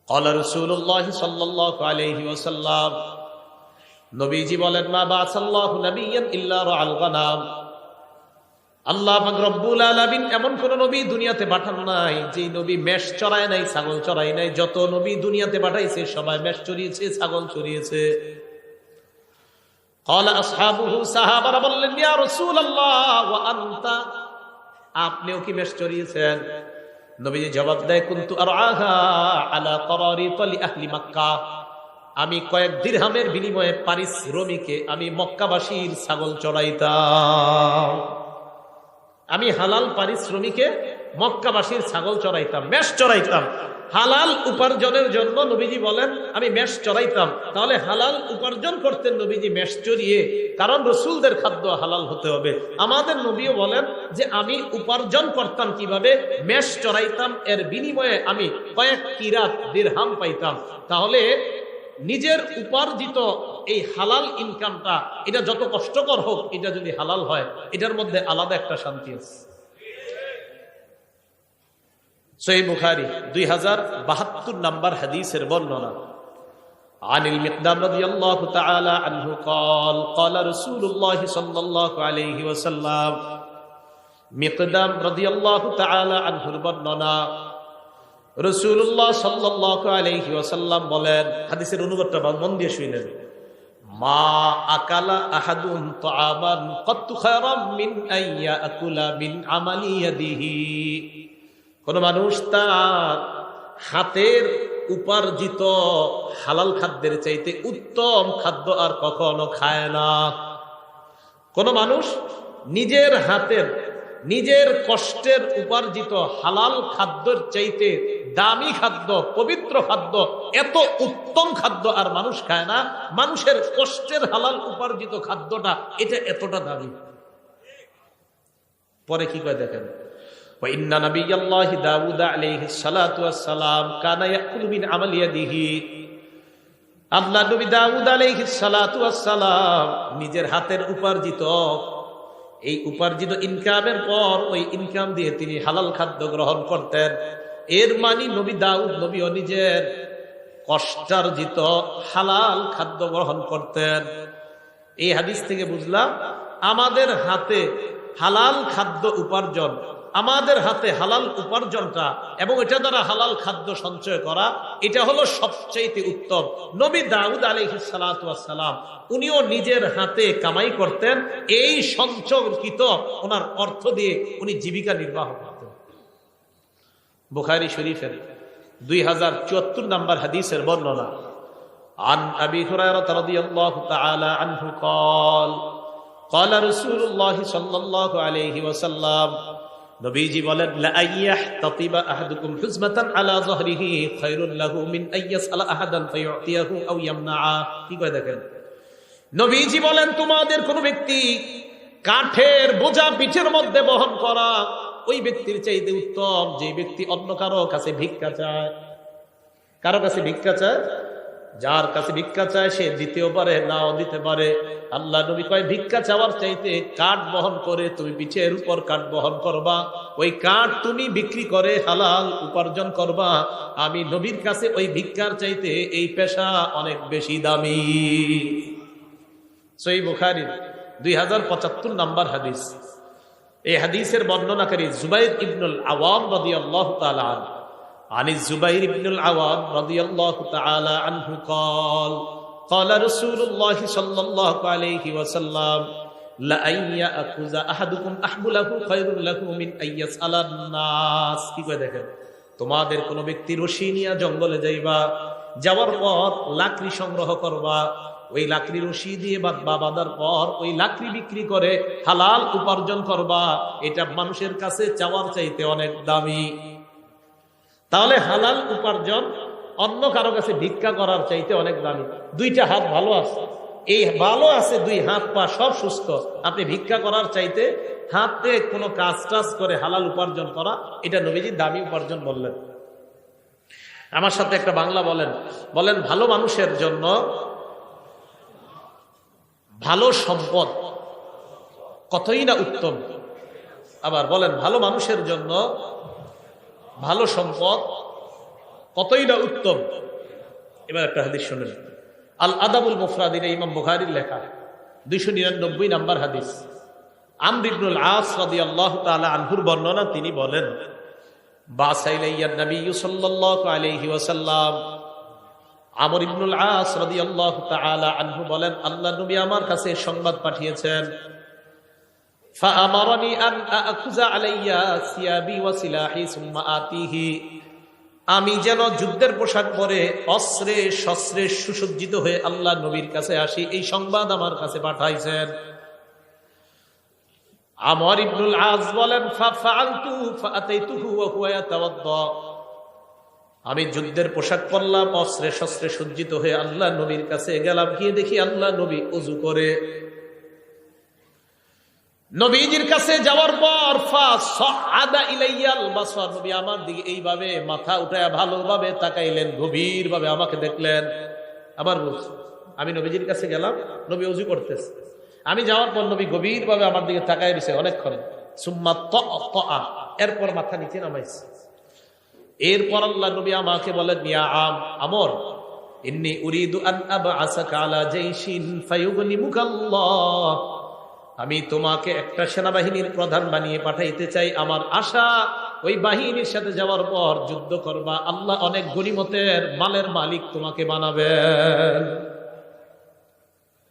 ক্বালা রাসূলুল্লাহ সাল্লাল্লাহু আলাইহি ওয়াসাল্লাম, নবীজি বলেন, মা বা'সাল্লাহু নাবিয়্যান ইল্লা রা'আল গানাম। আল্লাহ পাক রব্বুল আলামিন এমন কোন নবী দুনিয়াতে পাঠান নাই যে নবী মেষ চড়ায় নাই, ছাগল চড়ায় নাই। যত নবী দুনিয়াতে পাঠাইছে সবাই মেষ চড়িয়েছে, ছাগল চড়িয়েছে। ক্বালা আসহাবুহু, সাহাবারা বললেন, ইয়া রাসূলুল্লাহ ওয়া আনতা, আপনিও কি মেষ চড়িয়েছেন? নবীজি জবাব দেয়, কুনতু আরআহা আলা করারিত লি আহলি মক্কা, আমি কয়েক দিরহামের বিনিময়ে পারিশ্রমিকে আমি মক্কাবাসীর ছাগল চড়াইতাম। আমি হালাল পারিশ্রমিকে মক্কাবাসীর ছাগল চড়াইতাম, মেষ চড়াইতাম। হালাল উপার্জনের জন্য নবীজি বলেন আমি মেষ চড়াইতাম। তাহলে হালাল উপার্জন করতেন নবীজি মেষ চড়িয়ে, কারণ রসুলদের খাদ্য হালাল হতে হবে। আমাদের নবীও বলেন যে আমি উপার্জন করতাম কিভাবে, মেষ চড়াইতাম, এর বিনিময়ে আমি কয়েক কিরাত দিরহাম পাইতাম। তাহলে নিজের উপার্জিত এই হালাল ইনকামটা, এটা যত কষ্টকর হোক, এটা যদি হালাল হয়, এটার মধ্যে আলাদা একটা শান্তি আছে। সহিহ বুখারী 2072 নম্বর হাদিসের বর্ণনা। আনিল মিকদাম রাদিয়াল্লাহু তাআলা আনহু قال قال رسول الله صلى الله عليه وسلم, মিকদাম রাদিয়াল্লাহু তাআলা আনহুর বর্ণনা, রাসূলুল্লাহ সাল্লাল্লাহু আলাইহি ওয়াসাল্লাম বলেন, হাদিসের অনুবাদটা মন দিয়ে শুনেন, মা আকালা আহাদুন তাআমান কাত্তু খায়রাম মিন আইয়া আকুলা মিন আমালি ইয়াদিহি, কোন মানুষ তার হাতের উপার্জিত হালাল খাদ্যের চাইতে উত্তম খাদ্য আর কখনো খায় না। কোন মানুষ নিজের হাতের, নিজের কষ্টের উপার্জিত হালাল খাদ্যের চাইতে দামি খাদ্য, পবিত্র খাদ্য, এত উত্তম খাদ্য আর মানুষ খায় না। মানুষের কষ্টের হালাল উপার্জিত খাদ্যটা এটা এতটা দামি। পরে কি কয় দেখেন, وإن نبي الله داود عليه الصلاة والسلام كان يأكل من عمل يده, আল্লাহ নবী দাউদ আলাইহিস সালাতু ওয়াস সালাম নিজের হাতের উপার্জিত, এই উপার্জিত ইনকামের পর ওই ইনকাম দিয়ে তিনি হালাল খাদ্য গ্রহণ করতেন। এর মানে নবী দাউদ নবীও নিজের কষ্টার্জিত হালাল খাদ্য গ্রহণ করতেন। এই হাদিস থেকে বুঝলাম আমাদের হাতে হালাল খাদ্য উপার্জন, আমাদের হাতে হালাল উপার্জনটা এবং এটা দ্বারা হালাল খাদ্য সঞ্চয় করা, এটা হলো সবচেয়ে উত্তম। নবী দাউদ আলাইহিস সালাতু ওয়াস সালাম উনিও নিজের হাতে কামাই করতেন, এই সঞ্চয়কৃত ওনার অর্থ দিয়ে উনি জীবিকা নির্বাহ করতেন। বুখারী শরীফের 2074 নম্বর হাদিসের বর্ণনা। আন আবি হুরায়রা রাদিয়াল্লাহু তাআলা আনহু قال قال رسول الله صلى الله عليه وسلم, নবীজি বলেন, লা আইয়াহতাতিবা আহাদুকুম হুজমাতান আলা যহরিহি খায়রুল লাহু মিন আইয়াসআলা আহাদান ফায়ুতিয়াহু আও ইয়ামনাআ। কি কয় দেখেন, নবীজি বলেন তোমাদের কোন ব্যক্তি কাঠের বোঝা পিঠের মধ্যে বহন করা ওই ব্যক্তির চাইতে উত্তম যে ব্যক্তি অন্য কারো কাছে ভিক্ষা চায়। কারো কাছে ভিক্ষা চায়, যার কাছে ভিক্ষা চায় সে দিতেও পারে, নাও দিতে পারে। আল্লাহ নবী কয় ভিক্ষা চাওয়ার চাইতে কাঠ বহন করে তুমি পিঠের উপর কাঠ বহন করবা, ওই কাঠ তুমি বিক্রি করে হালাল উপার্জন করবা। আমি নবীর কাছে ওই ভিক্ষার চাইতে এই পেশা অনেক বেশি দামি। সহিহ বুখারী 2075 নম্বর হাদিস। এই হাদিসের বর্ণনাকারী জুবাইর ইবনুল আওয়াম রাদিয়াল্লাহু তাআলা আনহু। عن الزبير بن العوام رضي الله تعالى عنه قال قال رسول الله صلى الله عليه وسلم لأن يأخذ أحدكم أحبله خير له من أن يسأل الناس। কি কয় দেখেন, তোমাদের কোন ব্যক্তি রশি নিয়ে জঙ্গলে যাইবা, যাওয়ার পর লাকড়ি সংগ্রহ করবা, ওই লাকড়ি রশি দিয়ে বাঁধার পর ওই লাকড়ি বিক্রি করে হালাল উপার্জন করবা, এটা মানুষের কাছে চাওয়ার চাইতে অনেক দামি। তাহলে হালাল উপার্জন অন্য কারো কাছে ভিক্ষা করার চাইতে অনেক দামি। দুইটা হাত ভালো আছে, এই ভালো আছে, দুই হাত পা সব সুস্থ, আপনি ভিক্ষা করার চাইতে হাতে কোনো কাজ টাজ করে হালাল উপার্জন করা, এটা নবীজি দামি উপার্জন বললেন। আমার সাথে একটা বাংলা বলেন, বলেন ভালো মানুষের জন্য ভালো সম্পদ কতই না উত্তম। আবার বলেন ভালো মানুষের জন্য ভালো সম্পদ কতই না উত্তম। এবার একটা হাদিস শুনেন, আল আদাবুল মুফরাদ, ইমাম বুখারীর লেখা, 299 নম্বর হাদিস। আমর ইবনুল আস রাদিয়াল্লাহু তাআলা আনহুর বর্ণনা, তিনি বলেন, বাসা ইলাইয়া নবী সাল্লাল্লাহু আলাইহি ওয়াসাল্লাম, আমর ইবনুল আস রাদিয়াল্লাহু তাআলা আনহু বলেন, আল্লাহর নবী আমার কাছে সংবাদ পাঠিয়েছেন, ফাআমারানি আন আখুযা আলাইয়া সিয়াবি ওয়া সিলাহি সুম্মা আতিহি, আমি যেন যুদ্ধের পোশাক পরে অস্ত্রে শস্ত্রে সুসজ্জিত হয়ে আল্লাহ নবীর কাছে আসি, এই সংবাদ আমার কাছে পাঠাইছেন। আমর ইবনুল আস বলেন, ফাআলতু ফাআতাইতুহু ওয়া হুয়া ইয়াতাওয়াদ্দা, আমি যুদ্ধের পোশাক পরলাম, অস্ত্রে শস্ত্রে সজ্জিত হয়ে আল্লাহ নবীর কাছে গেলাম, গিয়ে দেখি আল্লাহ নবী ওযু করে। নবীজির কাছে যাওয়ার পর ফাসাআদা ইলাইয়াল বাসার, নবী আমার দিকে এইভাবে মাথা উঠায়া ভালোভাবে তাকাইলেন, গভীরভাবে আমাকে দেখলেন। আবার বলছি, আমি নবীজির কাছে গেলাম, নবী ওযু করতেছে, আমি যাওয়ার পর নবী গভীরভাবে আমার দিকে তাকায় দিয়েছে অনেকক্ষণ। সুম্মা তাআ, এরপর মাথা নিচে নামাইছে। এরপর আল্লাহ নবী আমাকে বলেন, ইয়া আমর, ইন্নী উরিদু আন আবআসাকা আলা জাইশিন ফায়ুগনিমুকাল্লাহ, আমি তোমাকে একটা সেনাবাহিনীর প্রধান বানিয়ে পাঠাইতে চাই। আমার আশা ওই বাহিনীর সাথে যাওয়ার পর যুদ্ধ করবা, আল্লাহ অনেক গনিমতের মালের মালিক তোমাকে বানাবেন।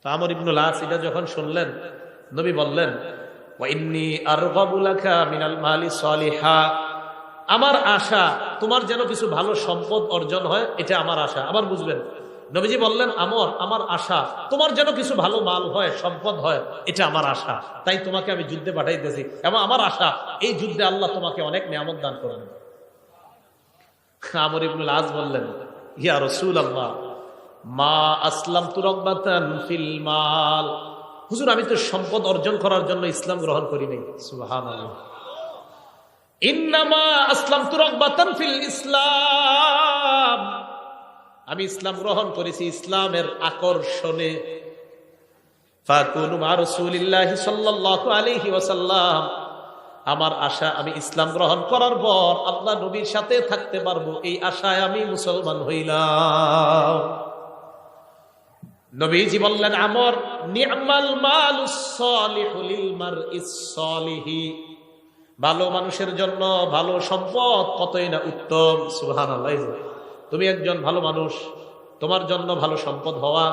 আমর ইবনুল আস এটা যখন শুনলেন, নবী বললেন, ওয়া ইন্নী আরগাবু লাকা মিনাল মালি সালিহা, আমার আশা তোমার যেন কিছু ভালো সম্পদ অর্জন হয়, এটা আমার আশা। আবার বুঝবেন, নবীজি বললেন, আমর, আমার আশা তোমার যেন কিছু ভালো মাল হয়, সম্পদ হয়, এটা আমার আশা, তাই তোমাকে আমি যুদ্ধে পাঠাইতেছি, এবং আমার আশা এই যুদ্ধে আল্লাহ তোমাকে অনেক নিয়ামত দান করবেন। আমর ইবনুল আস বললেন, ইয়া রাসূলুল্লাহ, মা আসলামতু রাগবাতান ফিল মাল, হুজুর আমি তো সম্পদ অর্জন করার জন্য ইসলাম গ্রহণ করি নাই। সুবহানাল্লাহ। ইন্নামা আসলামতু রাগবাতান ফিল ইসলাম, আমি ইসলাম গ্রহণ করেছি ইসলামের আকর্ষণে। ফাকুনু মা রাসূলিল্লাহি সাল্লাল্লাহু আলাইহি ওয়াসাল্লাম, আমার আশা আমি ইসলাম গ্রহণ করার পর আল্লাহ নবীর সাথে থাকতে পারবো, এই আশায় আমি মুসলমান হইলাম। নবীজি বললেন, আমর, নি'মাল মালুস সালিহু লিল মারইস সালিহি, ভালো মানুষের জন্য ভালো সম্পদ কতই না উত্তম। সুবহানাল্লাহ। তুমি একজন ভালো মানুষ, তোমার জন্য ভালো সম্পদ হওয়া,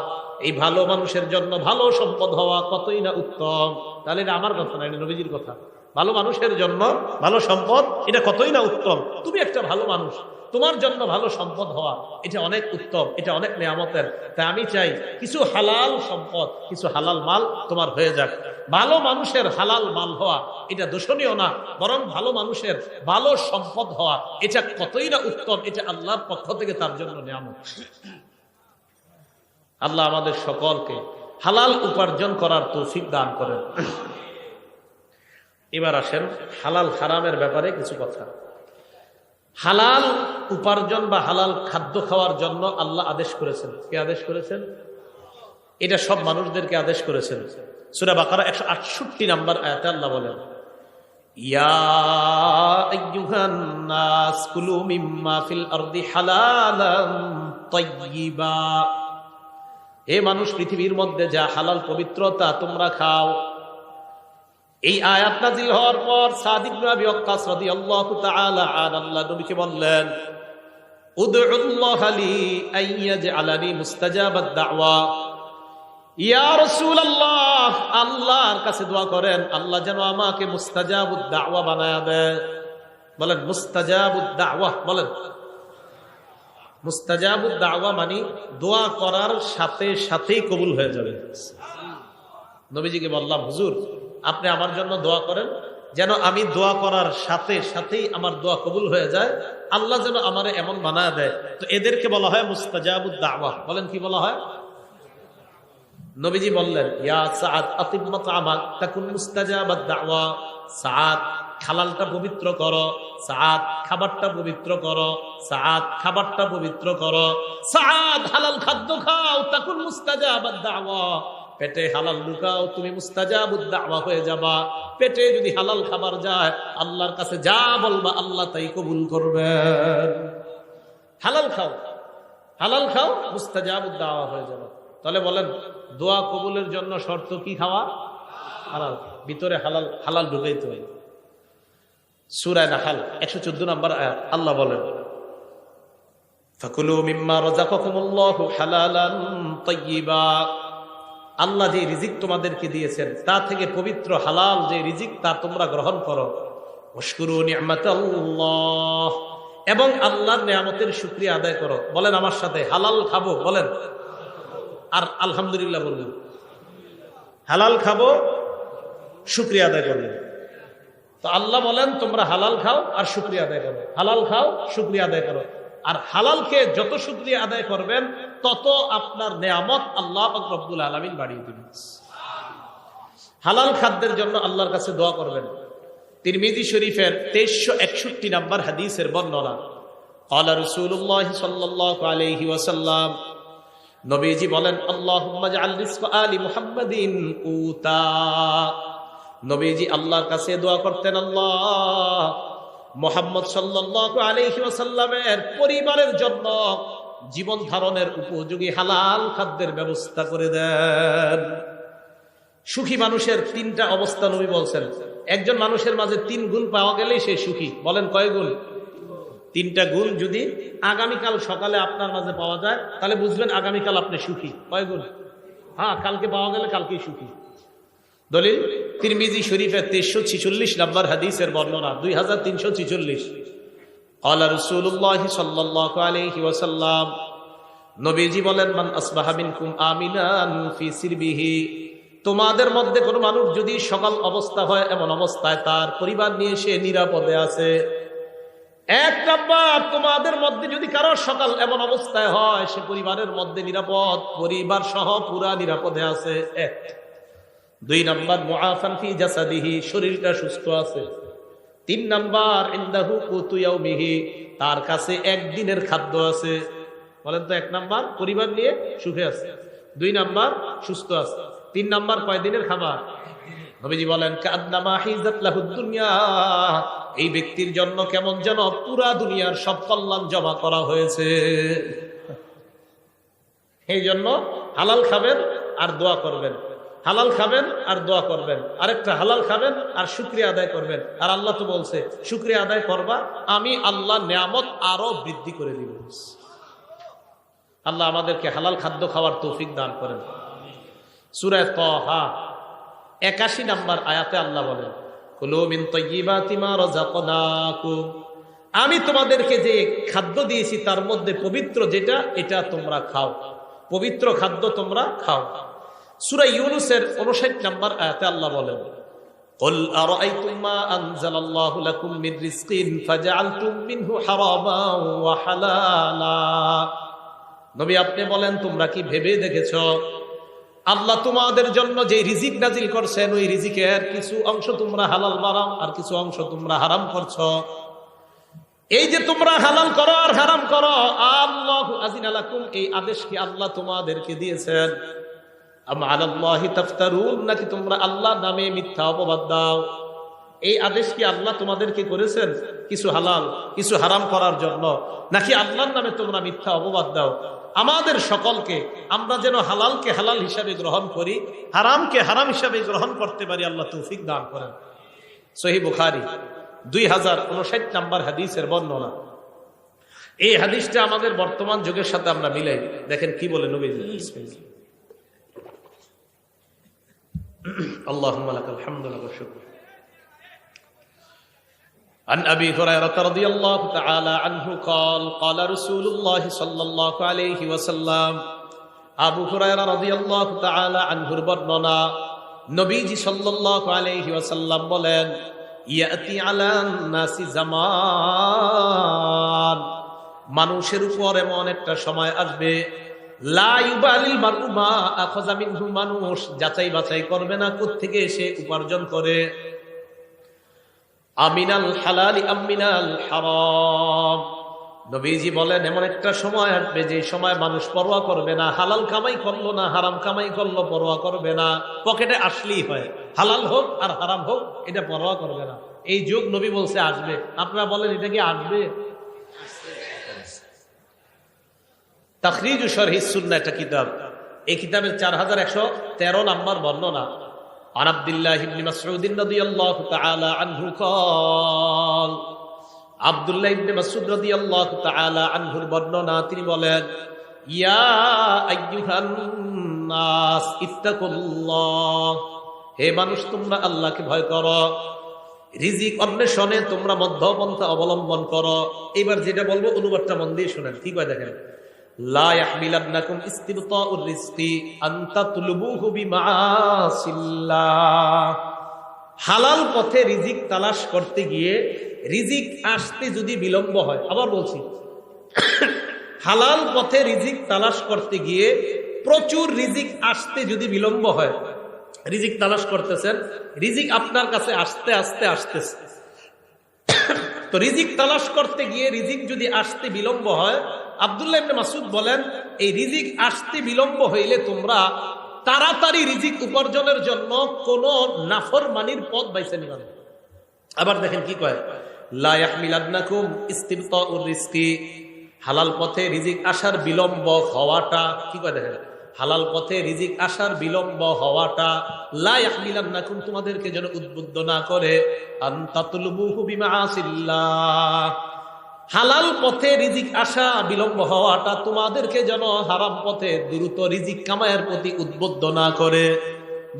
এই ভালো মানুষের জন্য ভালো সম্পদ হওয়া কতই না উত্তম। তাহলে এটা আমার কথা না, এটা নবীজির কথা। ভালো মানুষের জন্য ভালো সম্পদ, এটা কতই না উত্তম। তুমি একটা ভালো মানুষ, তোমার জন্য ভালো সম্পদ হওয়া, এটা অনেক উত্তম, এটা অনেক নিয়ামতের। তাই আমি চাই কিছু হালাল সম্পদ, কিছু হালাল মাল তোমার হয়ে যাক। ভালো মানুষের হালাল মাল হওয়া এটা দোষণীয় না, বরং ভালো মানুষের ভালো সম্পদ হওয়া এটা কতই না উত্তম, এটা আল্লাহর পক্ষ থেকে তার জন্য নিয়ামত। আল্লাহ আমাদের সকলকে হালাল উপার্জন করার তৌফিক দান করেন। এবার আসেন হালাল হারামের ব্যাপারে কিছু কথা। হালাল উপার্জন বা হালাল খাদ্য খাওয়ার জন্য আল্লাহ আদেশ করেছেন। কে আদেশ করেছেন? এটা সব মানুষদেরকে আদেশ করেছেন। সূরা বাকারা 168 নম্বর আয়াতে আল্লাহ বলেন, ইয়া আইয়ুহান নাস কুলু মিম্মা ফিল আরদি হালালান তাইয়্যিবা, হে মানুষ, পৃথিবীর মধ্যে যা হালাল পবিত্রতা তোমরা খাও। এই আয়াত নাযিল হওয়ার পর সাদ ইবনে আবি ওয়াক্কাস রাদিয়াল্লাহু তাআলা আনহু আল্লাহ নবীকে বললেন, উদউল্লাহ লি আইয়াজআলানি মুস্তাজাবাদ দাওয়া, ইয়া রাসূলুল্লাহ, আল্লাহর কাছে দোয়া করেন আল্লাহ যেন আমাকে মুস্তাজাবুদ দাওয়া বানায়া দেয়। বলেন মুস্তাজাবুদ দাওয়া, বলেন মুস্তাজাবুদ দাওয়া মানে দোয়া করার সাথে সাথেই কবুল হয়ে যাবে। নবীজিকে বললাম, হুজুর আপনি আমার জন্য দোয়া করেন যেন আমি দোয়া করার সাথে সাথেই আমার দোয়া কবুল হয়ে যায়, আল্লাহ যেন আমারে এমন বানায় দেয়। তো এদেরকে বলা হয় মুস্তাজাবুদ দাওয়া। বলেন কি বলা হয়? নবীজি বললেন, ইয়া সাআদ আতিম মাতআমাক তাকুন মুস্তাজাবাদ দাওয়া, সাআদ হালালটা পবিত্র করো, সাআদ খাবারটা পবিত্র করো, সাআদ খাবারটা পবিত্র করো, সাআদ হালাল খাদ্য খাও, তাকুন মুস্তাজাবাদ দাওয়া, পেটে হালাল ঢুকাও, তুমি মুস্তাজাবুদ দাওয়া হয়ে যাবা। পেটে যদি হালাল খাবার যায়, আল্লাহর কাছে যা বলবা আল্লাহ তাই কবুল করবেন। হালাল খাও, হালাল খাও, মুস্তাজাবুদ দাওয়া হয়ে যাবে। তাহলে বলেন দোয়া কবুলের জন্য শর্ত কি? খাওয়া হালাল, ভিতরে হালাল, হালাল ঢুকাইতে হয়। সূরা নাহল 114 নম্বর আয়াত আল্লাহ বলেন ফাকুলু মিম্মা রাযাকাকুমুল্লাহু হালালান তাইয়্যিবা, আল্লাহ যে রিজিক তোমাদেরকে দিয়েছেন তা থেকে পবিত্র হালাল যে রিজিক তা তোমরা গ্রহণ করো। ওয়াশকুরু নি'মাতাল্লাহ, এবং আল্লাহর নিয়ামতের শুকরিয়া আদায় করো। বলেন আমার সাথে, হালাল খাবো, বলেন আর আলহামদুলিল্লাহ বললেন। হালাল খাবো, শুকরিয়া আদায় করলেন। তো আল্লাহ বলেন তোমরা হালাল খাও আর শুকরিয়া আদায় করো, হালাল খাও, শুকরিয়া আদায় করো। আর হালালকে যত শুকরিয়া আদায় করবেন তত আপনার নেয়ামত আল্লাহ পাক রব্বুল আলামিন বাড়িয়ে দিবেন। হালাল খাদ্যের জন্য আল্লাহর কাছে দোয়া করবেন। তিরমিজি শরীফের 2361 নম্বর হাদিসের বর্ণনা, ক্বালা রাসূলুল্লাহ সাল্লাল্লাহু আলাইহি ওয়াসাল্লাম, নবীজি বলেন আল্লাহুম্মা জাআল রিজকা আলি মুহাম্মাদিন কুতা। নবীজি আল্লাহর কাছে দোয়া করতেন, আল্লাহ মুহাম্মদ সাল্লাল্লাহু আলাইহি ওয়াসাল্লামের পরিবারের জন্য জীবন ধারণের উপযোগী হালাল খাদ্যের ব্যবস্থা করে দেন। সুখী মানুষের তিনটা অবস্থা নবী বলছেন। একজন মানুষের মাঝে 3 গুণ পাওয়া গেলেই সে সুখী। বলেন কয় গুণ? 3টা গুণ যদি আগামীকাল সকালে আপনার মাঝে পাওয়া যায় তাহলে বুঝবেন আগামীকাল আপনি সুখী। কয় গুণ? হ্যাঁ, কালকে পাওয়া গেলে কালকেই সুখী। দলিল তিরমিজি শরীফের 2346 নম্বর হাদিসের বর্ণনা, 2346। ক্বালা রাসূলুল্লাহ সাল্লাল্লাহু আলাইহি ওয়াসাল্লাম, নবীজি বলেন মান আসবাহা মিনকুম আমিনান ফি সিরবিহি, তোমাদের মধ্যে কোনো মানুষ যদি সকাল অবস্থা হয় এমন অবস্থায় তার পরিবার নিয়ে সে নিরাপদে আছে। 1 নাম্বার, তোমাদের মধ্যে যদি কারো সকাল এমন অবস্থায় হয় সে পরিবারের মধ্যে নিরাপদ, পরিবার সহ পুরা নিরাপদে আছে। 1। 2 নাম্বার, মুআফান ফি জাসাদিহি, শরীরটা সুস্থ আছে। 3 নাম্বার, ইনদাহু কুতু ইয়াউমিহি, তার কাছে একদিনের খাদ্য আছে। বলেন তো, 1 নাম্বার পরিবার নিয়ে সুখে আছে, 2 নাম্বার সুস্থ আছে, 3 নাম্বার কয়দিনের খাবার। নবীজি বলেন কান্নামা হিজাত লাহুদ দুনিয়া, এই ব্যক্তির জন্য কেমন যেন পুরা দুনিয়ার সব কল্যাণ জমা করা হয়েছে। এই জন্য হালাল খাবেন আর দোয়া করবেন, হালাল খাবেন আর দোয়া করবেন। আরেকটা, হালাল খাবেন আর শুকরিয়া আদায় করবেন। আর আল্লাহ তো বলছে শুকরিয়া আদায় করবা, আমি আল্লাহ নিয়ামত আরো বৃদ্ধি করে দিব। আল্লাহ আমাদেরকে হালাল খাদ্য খাওয়ার তৌফিক দান করেন। সূরা তাহা 81 নম্বর আয়াতে আল্লাহ বলেন কুলু মিন তাইয়্যিবাতি মা রাযাকনাকুম, আমি তোমাদেরকে যে খাদ্য দিয়েছি তার মধ্যে পবিত্র যেটা, এটা তোমরা খাও, পবিত্র খাদ্য তোমরা খাও। সূরা ইউনূসের 59 নম্বর আয়াতে আল্লাহ বলেন কুল আরাআইতুম মা আনজালাল্লাহু লাকুম মিন রিজকিন ফাজআলতুম মিনহু হারামান ওয়া হালালা, নবী আপনি বলেন তোমরা কি ভেবে দেখেছো আল্লাহ তোমাদের জন্য যে রিজিক নাজিল করছেন ওই রিজিকের কিছু অংশ তোমরা হালাল বানাও আর কিছু অংশ তোমরা হারাম করছো। এই যে তোমরা হালাল করো আর হারাম করো, আল্লাহু আযিনা লাকুম, এই আদেশ কি আল্লাহ তোমাদেরকে দিয়েছেন? আম আলাল্লাহি তাফতারুন, নাকি তোমরা আল্লাহর নামে মিথ্যা অপবাদ দাও? এই আদেশ কি আল্লাহ তোমাদেরকে করেছেন কিছু হালাল কিছু হারাম করার জন্য, নাকি আল্লাহর নামে তোমরা মিথ্যা অপবাদ দাও? আমাদের সকলকে আমরা যেন হালালকে হালাল হিসাবে গ্রহণ করি, হারামকে হারাম হিসাবে গ্রহণ করতে পারি, আল্লাহ তৌফিক দান করেন। সহিহ বুখারী 2059 নম্বর হাদিসের বর্ণনা। এই হাদিসটা আমাদের বর্তমান যুগের সাথে আমরা মিলাই দেখেন কি বলে নবীজি। আল্লাহুম্মা লাকাল হামদু ওয়া লাকাশ শুকর। عن أبي هريرة رضي الله تعالى عنه قال قال رسول الله صلى الله عليه وسلم, আবু হুরায়রা রাদিয়াল্লাহু তাআলা আনহুর বর্ণনা, নবীজি সাল্লাল্লাহু আলাইহি ওয়াসাল্লাম বলেন ইয়াতি আলান নাসি জামান, মানুষের উপর এমন একটা সময় আসবে লা ইউবালিল মারউ মা আখাযা মিনহু, মানুষ যাচাই বাছাই করবে না কোত্থেকে সে উপার্জন করে, আমিনাল হালালি আমিনাল হারাম। নবীজি বলেন এমন একটা সময় আসবে যে সময় মানুষ পরোয়া করবে না, হালাল কামাই করলো না হারাম কামাই করলো পরোয়া করবে না, পকেটে আসলেই হয়, হালাল হোক আর হারাম হোক এটা পরোয়া করবে না। এই যুগ নবী বলছে আসবে। আপনারা বলেন এটা কি আসবে? তাখরিজু শরহিস সুন্নাহ একটা কিতাব। এই কিতাবের 4113 নম্বর বর্ণনা। আন আব্দুল্লাহ ইবনে মাসউদ রাদিয়াল্লাহু তাআলা আনহু قال আব্দুল্লাহ ইবনে মাসউদ রাদিয়াল্লাহু তাআলা আনহুর বর্ণনা, তিনি বলেন, ইয়া আইয়ুহান নাস ইত্তাকুল্লাহ, হে মানুষ তোমরা আল্লাহকে ভয় করো, রিজিক অন্বেষণে তোমরা মধ্যপন্থা অবলম্বন করো। এবার যেটা বলবো অনুবাদটা মন দিয়ে শুনেন, কি কয় দেখেন। লা ইয়াহমিলান্নাকুম ইস্তিবতাউর রিজকি আন তাতলুবুহু বিমাআসিল্লাহ, হালাল পথে রিজিক তালাশ করতে গিয়ে রিজিক আসতে যদি বিলম্ব হয়, আবার বলছি, হালাল পথে রিজিক তালাশ করতে গিয়ে প্রচুর রিজিক আসতে যদি বিলম্ব হয়, রিজিক তালাশ করতেছেন, রিজিক আপনার কাছে আস্তে আস্তে আসতেছে, তো রিজিক তালাশ করতে গিয়ে রিজিক যদি আসতে বিলম্ব হয়, আব্দুল্লাহ ইবনে মাসউদ বলেন, এই রিজিক আসতে বিলম্ব হইলে তোমরা তাড়াতাড়ি রিজিক উপার্জনের জন্য কোন নাফরমানির পথ বাইছে নিবা না। আবার দেখেন কি কয়, লা ইয়াহমিলান্নাকুম ইস্তিবতাউর রিজকি, হালাল পথে রিজিক আসার বিলম্ব হওয়াটা, কি কয় দেখেন, হালাল পথে রিজিক আসার বিলম্ব হওয়াটা লা ইয়াহমিলান্নাকুম, তোমাদেরকে যেন উদ্বুদ্ধ না করে, আন তাতলুবুহু বিমাআসিল্লাহ, হালাল পথে রিজিক আসা বিলম্ব হওয়াটা তোমাদেরকে যেন হারাম পথে দ্রুত রিজিক কামায়ের প্রতি উদ্বুদ্ধ না করে।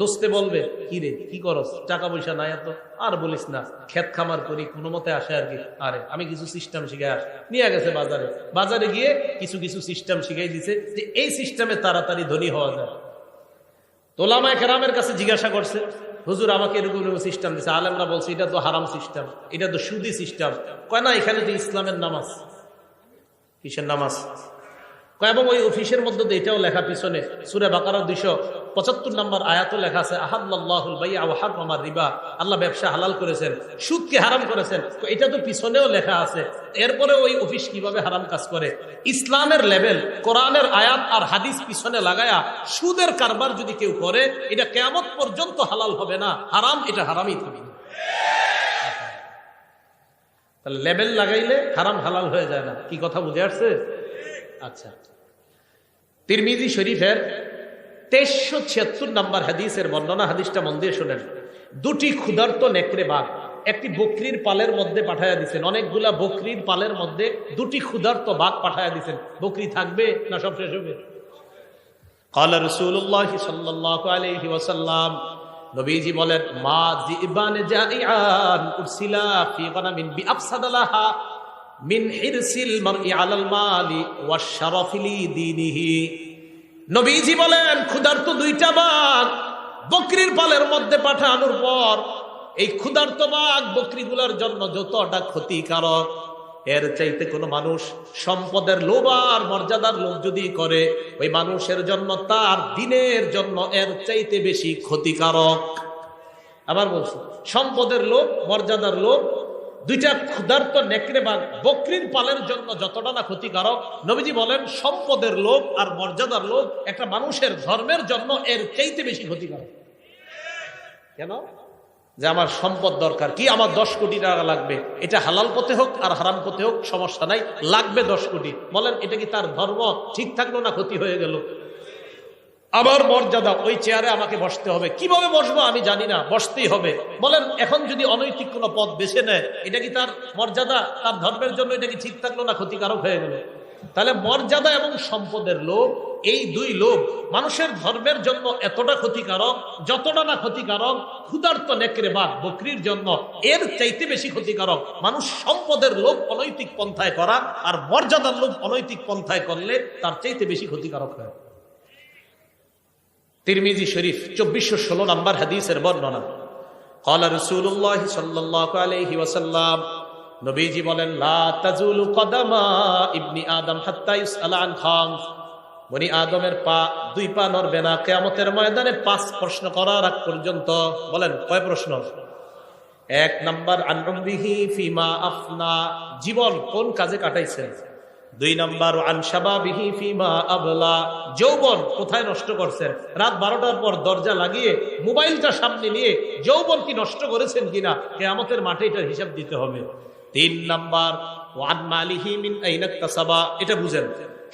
দোস্তে বলবে, কি রে কি করস, টাকা পয়সা নাই এত, আর বলিস না, ক্ষেত খামার করি কোনো মতে আসে আর কি। আরে আমি কিছু সিস্টেম শিখে আস, নিয়ে গেছে বাজারে, বাজারে গিয়ে কিছু কিছু সিস্টেম শিখাই দিছে যে এই সিস্টেমে তাড়াতাড়ি ধনী হওয়া যায়। ওলামায়ে কেরামের কাছে জিজ্ঞাসা করছে, হুজুর আমাকে এরকম সিস্টেম দিছে, আলেমরা বলছে এটা তো হারাম সিস্টেম, এটা তো সুদি সিস্টেম। কয় না, এখানে তো ইসলামের নামাজ। কিসের নামাজ? কয় এবং ওই অফিসের মধ্যে এটাও লেখা, পিছনে সূরা বাকারা 275 নম্বর আয়াতও লেখা আছে, আহাল্লাল্লাহুল বাই'a ওয়া হারামার রিবা, আল্লাহ ব্যবসা হালাল করেছেন, সুদকে হারাম করেছেন। এটা তো পিছনেও লেখা আছে, এরপরে ওই অফিস কিভাবে হারাম কাজ করে? ইসলামের লেভেল, কোরআনের আয়াত আর হাদিস পিছনে লাগায়া সুদের কারবার যদি কেউ করে, এটা কিয়ামত পর্যন্ত হালাল হবে না, হারাম, এটা হারামই থাকবে। তাহলে লেভেল লাগাইলে হারাম হালাল হয়ে যায় না। কি কথা বুঝে আসছে? আচ্ছা, তিরমিজি শরীফের 2376 নম্বর হাদিসের বর্ণনা, হাদিসটা মন দিয়ে শুনেন। দুটি ক্ষুধার্ত নেকড়ে বাঘ একটি বকরির পালের মধ্যে পাঠায়া দিচ্ছেন, অনেকগুলা বকরির পালের মধ্যে দুটি ক্ষুধার্ত বাঘ পাঠায়া দিচ্ছেন। বকরি থাকবে না সব শেষ হবে? ক্বালা রাসূলুল্লাহ সাল্লাল্লাহু আলাইহি ওয়াসাল্লাম, নবীজি বলেন, মা যিবান জাইআন উরসিলা ফি গানামিন বিআফসাদালাহা মিন হিরসিল মারই আলাল মালি ওয়াশ শারাফি লিদীনিহি। নবীজি বলেন, ক্ষুধার্ত দুইটা বাঘ বকরির পালের মধ্যে পাঠানোর পর এই ক্ষুধার্ত বাঘ বকরিগুলোর জন্য যতটা ক্ষতিকারক, এর চাইতে কোনো মানুষ সম্পদের লোভ আর মর্যাদার লোভ যদি করে, ওই মানুষের জন্য তার দিনের জন্য এর চাইতে বেশি ক্ষতিকারক। আবার বলছি, সম্পদের লোভ, মর্যাদার লোভ, দুইটা ক্ষুধার্ত নেকড়ে বাঘ বকরির পালের জন্য যতটা না ক্ষতিকারক, নবীজি বলেন সম্পদের লোভ আর মর্যাদার লোভ একটা মানুষের ধর্মের জন্য এর চাইতে বেশি ক্ষতিকারক। কেন? যে আমার সম্পদ দরকার, কি আমার 10 কোটি টাকা লাগবে, এটা হালাল পথে হোক আর হারাম পথে হোক সমস্যা নাই, লাগবে 10 কোটি। বলেন এটা কি তার ধর্ম ঠিক থাকলো না ক্ষতি হয়ে গেল? আবার মর্যাদা, ওই চেয়ারে আমাকে বসতে হবে, কিভাবে বসবো আমি জানি না, বসতেই হবে। বলেন এখন যদি অনৈতিক কোনো পথ বেছে নেয়, এটা কি তার মর্যাদা, তার ধর্মের জন্য এটা কি ঠিক থাকলো না ক্ষতিকারক হয়ে গেল? তাহলে মর্যাদা এবং সম্পদের লোভ, এই দুই লোভ মানুষের ধর্মের জন্য এতটা ক্ষতিকারক, যতটা না ক্ষতিকারক ক্ষুধার্ত নেকড়ে বাঘ বকরির জন্য এর চাইতে বেশি ক্ষতিকারক মানুষ সম্পদের লোভ অনৈতিক পন্থায় করা, আর মর্যাদার লোভ অনৈতিক পন্থায় করলে তার চাইতে বেশি ক্ষতিকারক হয়। তিরমিজি শরীফ 2416 নম্বর হাদিসের বর্ণনা। ক্বালা রাসূলুল্লাহ সাল্লাল্লাহু আলাইহি ওয়াসাল্লাম, নবীজি বলেন, লা তাজুলু কদামা ইবনি আদম হাত্তা ইউসআলা আন খামস, বনি আদমের পা, দুই পা নড়বে না কিয়ামতের ময়দানে 5 প্রশ্ন করার আগ পর্যন্ত। বলেন কয় প্রশ্ন? 1 নাম্বার আন উমরিহি ফিমা আফনা, জীবন কোন কাজে কাটাইছেন। 2 নাম্বার আন শাবাবিহি ফিমা আবলা, যৌবন কোথায় নষ্ট করছেন। রাত 12টার পর দরজা লাগিয়ে মোবাইলটা সামনে নিয়ে যৌবন কি নষ্ট করেছেন কিনা, কিয়ামতের মাঠে এটার হিসাব দিতে হবে। 3 নাম্বার ওয়ান মালিহি মিন আইনা ইকতাসাবা, এটা বুঝেন,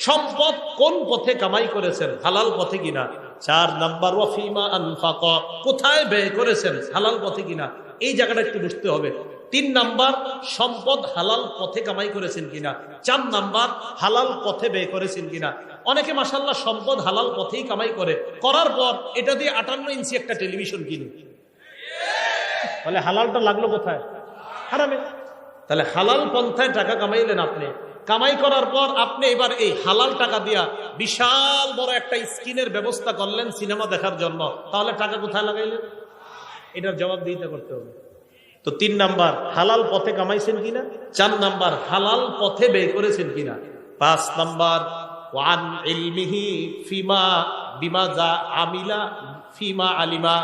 সম্পদ কোন পথে কামাই করেছেন, হালাল পথে কিনা। 4 নাম্বার ওয়াফিমা আনফাকা, কোথায় ব্যয় করেছেন, হালাল পথে কিনা, এই জায়গাটা একটু বুঝতে হবে। 3 নাম্বার সম্পদ হালাল পথে কামাই করেছেন কিনা। 4 নাম্বার হালাল পথে ব্যয় করেছেন কিনা। অনেকে মাশাআল্লাহ সম্পদ হালাল পথেই কামাই করে, করার পর এটা দিয়ে 58 ইঞ্চি একটা টেলিভিশন কিনে। তাহলে হালালটা লাগলো কোথায়? হারামে। তাহলে হালাল পন্থায় টাকা কামাইলেন আপনি, কামাই করার পর আপনি এবার এই হালাল টাকা দিয়া বিশাল বড় একটা স্ক্রিনের ব্যবস্থা করলেন সিনেমা দেখার জন্য, তাহলে টাকা কোথায় লাগাইলেন? এটার জবাব দিতে করতে হবে। তো 3 নাম্বার হালাল পথে কামাইছেন কিনা। 4 নাম্বার হালাল পথে ব্যয় করেছেন কিনা। 5 নাম্বার ওয়ান ইলমিহি ফিমা বিমা যা আমিলা ফিমা আলিমা,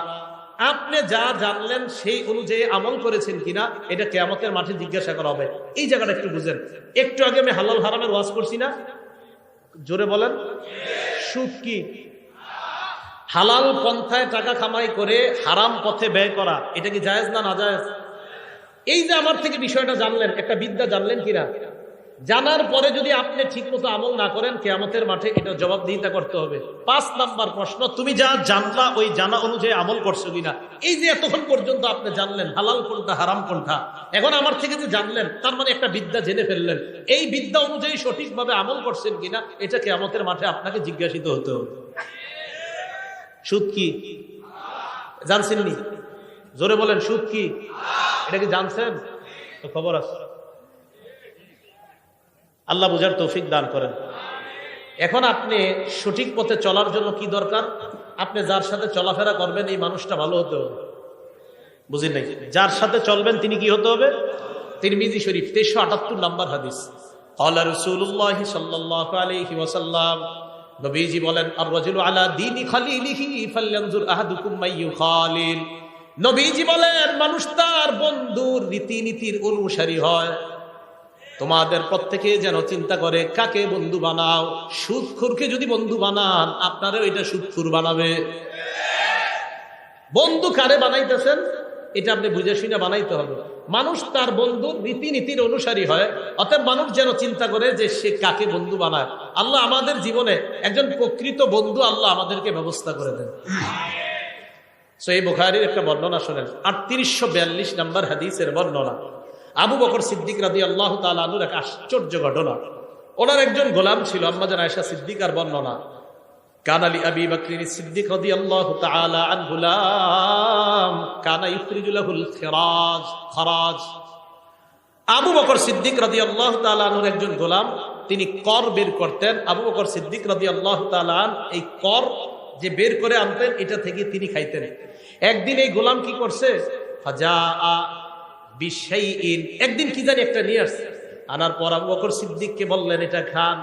আপনি যা জানলেন সেই অনুযায়ী আমল করেছেন কিনা, এটা কিয়ামতের মাঠে জিজ্ঞাসা করা হবে। এই জায়গাটা একটু বুঝেন। একটু আগে আমি হালাল হারামের ওয়াজ করছি না, জোরে বলেন। সুদ কি? হালাল পন্থায় টাকা কামাই করে হারাম পথে ব্যয় করা, এটা কি জায়েজ না নাজায়েজ? এই যে আমার থেকে বিষয়টা জানলেন, একটা বিদ্যা জানলেন কিনা, জানার পরে যদি আপনি ঠিক মতো আমল না করেন কিয়ামতের মাঠে এটা জবাবদিহিতা করতে হবে। 5 নাম্বার প্রশ্ন, তুমি যা জানলা ওই জানা অনুযায়ী আমল করছো কিনা। এই যে এতক্ষণ পর্যন্ত আপনি জানলেন হালাল কোনটা হারাম কোনটা, এখন আমার থেকে যে জানলেন তার মানে একটা বিদ্যা জেনে ফেললেন, এই বিদ্যা অনুযায়ী সঠিকভাবে আমল করছেন কিনা, এটা কিয়ামতের মাঠে আপনাকে জিজ্ঞাসিত হতে হবে। সুদ কি জানছেননি? জোরে বলেন, সুদ কি? এটা কি জানছেন? তো খবর আছে। আল্লাহ বুঝার তৌফিক দান করেন। এখন আপনি সঠিক পথে চলার জন্য কি দরকার? আপনি যার সাথে চলাফেরা করবেন এই মানুষটা ভালো হতে হবে। বুঝেন নাই? যার সাথে চলবেন তিনি কি হতে হবে? তিরমিজি শরীফ 1378 নাম্বার হাদিস, ক্বালা রাসূলুল্লাহ সাল্লাল্লাহু আলাইহি ওয়াসাল্লাম, নবীজি বলেন, আর রাজুলু আলা দীনি খালিলিহি ফালয়ানজুর আহাদুকুম মাইয়ুখালিল। নবীজি বলেন, মানুষ তার বন্ধুর রীতিনীতির অনুসারী হয়। তোমাদের প্রত্যেকে যেন চিন্তা করে কাকে বন্ধু বানাও। সুদখোরকে যদি বন্ধু বানান, আপনারও এটা সুদখোর বানাবে। বন্ধু কারে বানাইতেছেন এটা আপনি বুঝে শুনে বানাইতে হবে। মানুষ তার বন্ধুর রীতিনীতির অনুসারী হয়, অতএব মানুষ যেন চিন্তা করে যে সে কাকে বন্ধু বানায়। আল্লাহ আমাদের জীবনে একজন প্রকৃত বন্ধু আল্লাহ আমাদেরকে ব্যবস্থা করে দেন। সহিহ বুখারীর একটা বর্ণনা শোনেন, 3842 নাম্বার হাদিসের বর্ণনা। আবু বকর সিদ্দিক রাদিয়াল্লাহু তাআলা আনহুর এক আশ্চর্য ঘটনা। ওনার একজন গোলাম ছিল, আম্মা জান আয়েশা সিদ্দিকার বর্ণনা, কানা লি আবি বকর সিদ্দিক রাদিয়াল্লাহু তাআলা আনহু গুলাম কানা ইখরিজু লাহুল খরাজ। আবু বকর সিদ্দিক রাদিয়াল্লাহু তাআলা আনহুর একজন গোলাম, তিনি কর বের করতেন। আবু বকর সিদ্দিক রাদিয়াল্লাহু তাআলা এই কর যে বের করে আনতেন এটা থেকে তিনি খাইতেন। একদিন এই গোলাম কি করছে, ফাজাআ বিশাইইন, একদিন কি জানি একটা নিয়ে আসছে, আনার পর আবু বকর সিদ্দিককে বললেন এটা খান।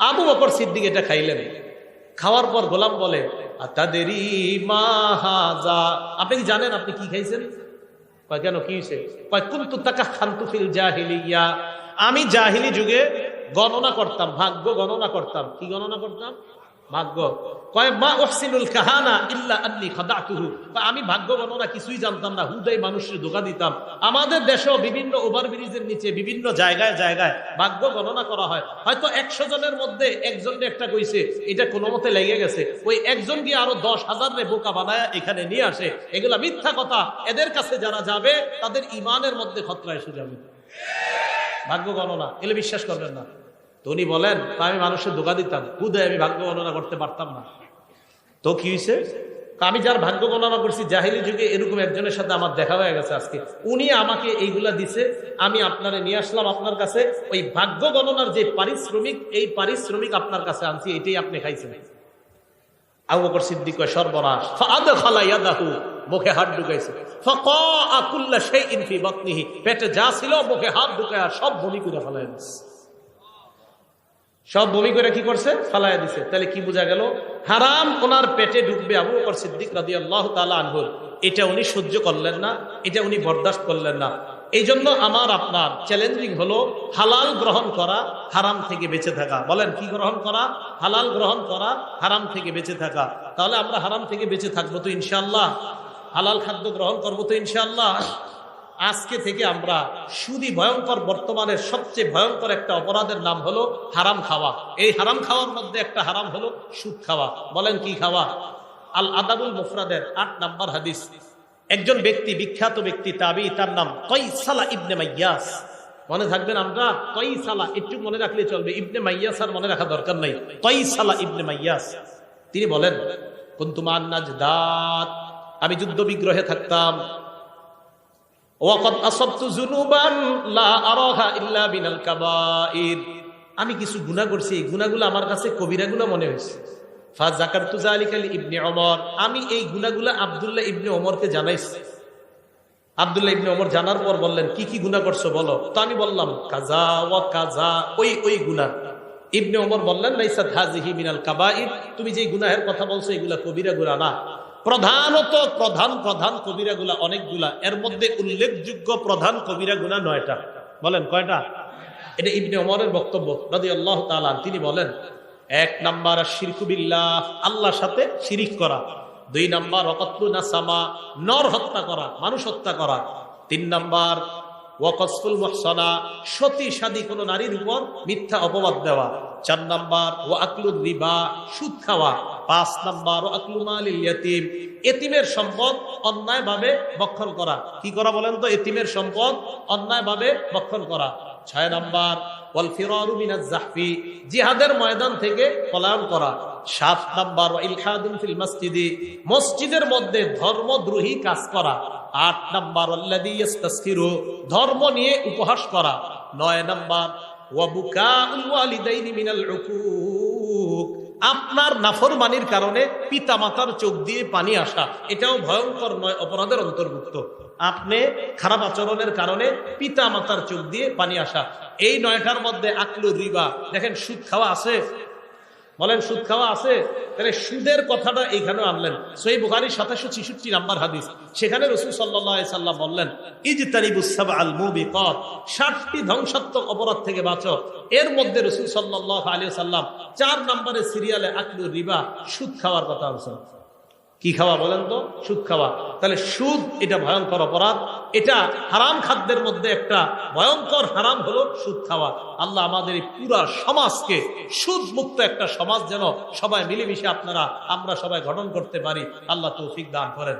আবু বকর সিদ্দিক এটা খাইলেন। খাওয়ার পর গোলাম বলে, আতাদেরি মা হাযা, আপনি কি জানেন আপনি কি খাইছেন? কয় কেন, কি হয়েছে? কয় কুনতু তাকাখানতু ফিল জাহিলিয়া, আমি জাহিলি যুগে গণনা করতাম, ভাগ্য গণনা করতাম। কি গণনা করতাম? ভাগ্য। কয় মা উহসিনুল কাহানা ইল্লা আন্নী খাদাতুহু, আমি ভাগ্য গণনা কিছুই জানতাম না, হুদাই মানুষের ধোঁকা দিতাম। আমাদের দেশেও বিভিন্ন ওভারব্রিজের নিচে বিভিন্ন জায়গায় জায়গায় ভাগ্য গণনা করা হয়। হয়তো 100 জনের মধ্যে একজনকে একটা কইছে, এটা কোনো মতে লেগে গেছে, ওই একজন গিয়ে আরো 10,000 রে বোকা বানায় এখানে নিয়ে আসে। এগুলা মিথ্যা কথা। এদের কাছে যারা যাবে তাদের ইমানের মধ্যে খতরা এসে যাবে। ভাগ্য গণনা এলে বিশ্বাস করবেন না। তো উনি বলেন, আমি মানুষের ধোঁকা দিতাম, হুদাই আমি ভাগ্য গণনা করতে পারতাম না। তো কি হয়েছে? আমি যার ভাগ্য গণনা করছি জাহিলি যুগে এরকম একজনের সাথে আমার দেখা হয়ে গেছে আজকে, উনি আমাকে এইগুলা দিছে, আমি আপনারে নিয়ে আসলাম আপনার কাছে। ওই ভাগ্য গণনার যে পারিশ্রমিক, এই পারিশ্রমিক আপনার কাছে আনছি, এটাই আপনি খাইছেন। আবু বকর সিদ্দিক কয় সর্বনাশ। ফাআদখালা ইয়াদাহু, মুখে হাত ঢুকাইছে। ফাকাআ কুল্লা শাইইন ফি বাতনিহি, পেটে যা ছিল মুখে হাত ঢুকায়া সব বমি করে ফেলায় দিছে। সব বমি করে কি করছে? ফালায়া দিছে। তাহলে কি বোঝা গেল? হারাম ওনার পেটে ঢুকবে আবু বকর সিদ্দিক রাদিয়াল্লাহু তাআলা আনহু, এটা উনি সহ্য করলেন না, এটা উনি বরদাস্ত করলেন না। এই জন্য আমার আপনার চ্যালেঞ্জিং হলো হালাল গ্রহণ করা, হারাম থেকে বেঁচে থাকা। বলেন কি গ্রহণ করা? হালাল গ্রহণ করা, হারাম থেকে বেঁচে থাকা। তাহলে আমরা হারাম থেকে বেঁচে থাকবো তো ইনশাআল্লাহ, হালাল খাদ্য গ্রহণ করবো তো ইনশাআল্লাহ। আজকে থেকে আমরা সুদী ভয়ঙ্কর, বর্তমানের সবচেয়ে ভয়ঙ্কর একটা অপরাধের নাম হলো হারাম খাওয়া। এই হারাম খাওয়ার মধ্যে একটা হারাম হলো সুদ খাওয়া। বলেন কি খাওয়া? আল আদাবুল মুফরাদের ৮ নম্বর হাদিস, একজন ব্যক্তি, বিখ্যাত ব্যক্তি তাবি, তার নাম কয়সালা ইবনে মাইয়াস। মনে থাকবেন, আমরা কয়সালা একটু মনে রাখলে চলবে, ইবনে মাইয়াস আর মনে রাখা দরকার নাই। কয়সালা ইবনে মাইয়াস, তিনি বলেন, কুনতু মান নাজদাত, আমি যুদ্ধ বিগ্রহে থাকতাম। ওয়াকাদ আসাবতু যুনুবান লা আরাহা ইল্লা বিনাল কাবাইর, আমি কিছু গুনাহ করছি, এই গুনাহগুলো আমার কাছে কবিরা গুনাহ মনে হয়েছে। ফাযাকারতু যালিকা লিইবনে ওমর, আমি এই গুনাহগুলো আব্দুল্লাহ ইবনে ওমরকে জানাইছি। আব্দুল্লাহ ইবনে ওমর জানার পর বললেন, কি কি গুনাহ করছো বলো। তো আমি বললাম কাজা ওয়া কাজা, ওই গুনাহ। ইবনে ওমর বললেন, লাইসাত হাযিহি মিনাল কাবাইর, তুমি যে গুনাহের কথা বলছো এগুলা কবিরা গুনাহ না। প্রধানত প্রধান কবিরা গুনাহ অনেকগুলা, এর মধ্যে উল্লেখযোগ্য প্রধান কবিরা গুনাহ 9টা। বলেন কয়টা? এটা ইবনে ওমরের বক্তব্য রাদিয়াল্লাহু তাআলা। তিনি বলেন, 1 নাম্বার শিরকু বিল্লাহ, আল্লাহর সাথে শিরিক করা। 2 নাম্বার ওয়াকাতলু নাসামা, নর হত্যা করা, মানুষ হত্যা করা। 3 নাম্বার ওয়াকসফুল মুহসানা, সতী সাদী কোন নারীর উপর মিথ্যা অপবাদ দেওয়া। 4 নাম্বার ওয়াকলুর রিবা, সুদ খাওয়া। 5 নাম্বার ওয়াকলু মালিল ইয়াতীম, এতিমের সম্পদ অন্যায়ভাবে ভক্ষণ করা। কি করা বলেন তো? এতিমের সম্পদ অন্যায়ভাবে ভক্ষণ করা। 6 নাম্বার ওয়াল ফিরারু মিনাজ জাহফি, জিহাদের ময়দান থেকে পলায়ন করা। 7 নাম্বার ইলহাদুন ফিল মসজিদি, মসজিদের মধ্যে ধর্মদ্রোহী কাজ করা। 8 নাম্বার আল্লাযী ইস্তাসখিরু, ধর্ম নিয়ে উপহাস করা। 9 নাম্বার ওয়া বুকাউল ওয়ালিদাইনি মিনাল উকুক, আপনার নাফরমানির কারণে পিতামাতার চোখ দিয়ে পানি আসা, এটাও ভয়ঙ্কর 9 অপরাধের অন্তর্ভুক্ত। আপনি খারাপ আচরণের কারণে পিতা মাতার চোখ দিয়ে পানি আসা। এই 9টার মধ্যে আকলু রিবা, দেখেন সুদ খাওয়া আছে। বলেন সুদ খাওয়া আছে? তাহলে সুদের কথাটা এইখানে আনলেন। সহিহ বুখারীর ৭৬৬ নাম্বার হাদিস, সেখানে রাসূল সাল্লাল্লাহু আলাইহি সাল্লাম বললেন, ইজতানিবুস সাবআল মুবিকাত, 7টি ধ্বংসাত্মক অপরাধ থেকে বাঁচো। এর মধ্যে রাসূল সাল্লাল্লাহু আলাইহি সাল্লাম 4 নম্বরের সিরিয়ালে আকলু রিবা, সুদ খাওয়ার কথা বলছেন। কি খাওয়া বলেন তো? সুদ খাওয়া। তাহলে সুদ এটা ভয়ঙ্কর অপরাধ, এটা হারাম খাদ্যের মধ্যে একটা ভয়ঙ্কর হারাম হলো সুদ খাওয়া। আল্লাহ আমাদের এই পুরা সমাজকে সুদ মুক্ত একটা সমাজ যেন সবাই মিলেমিশে আমরা সবাই গঠন করতে পারি, আল্লাহ তৌফিক দান করেন।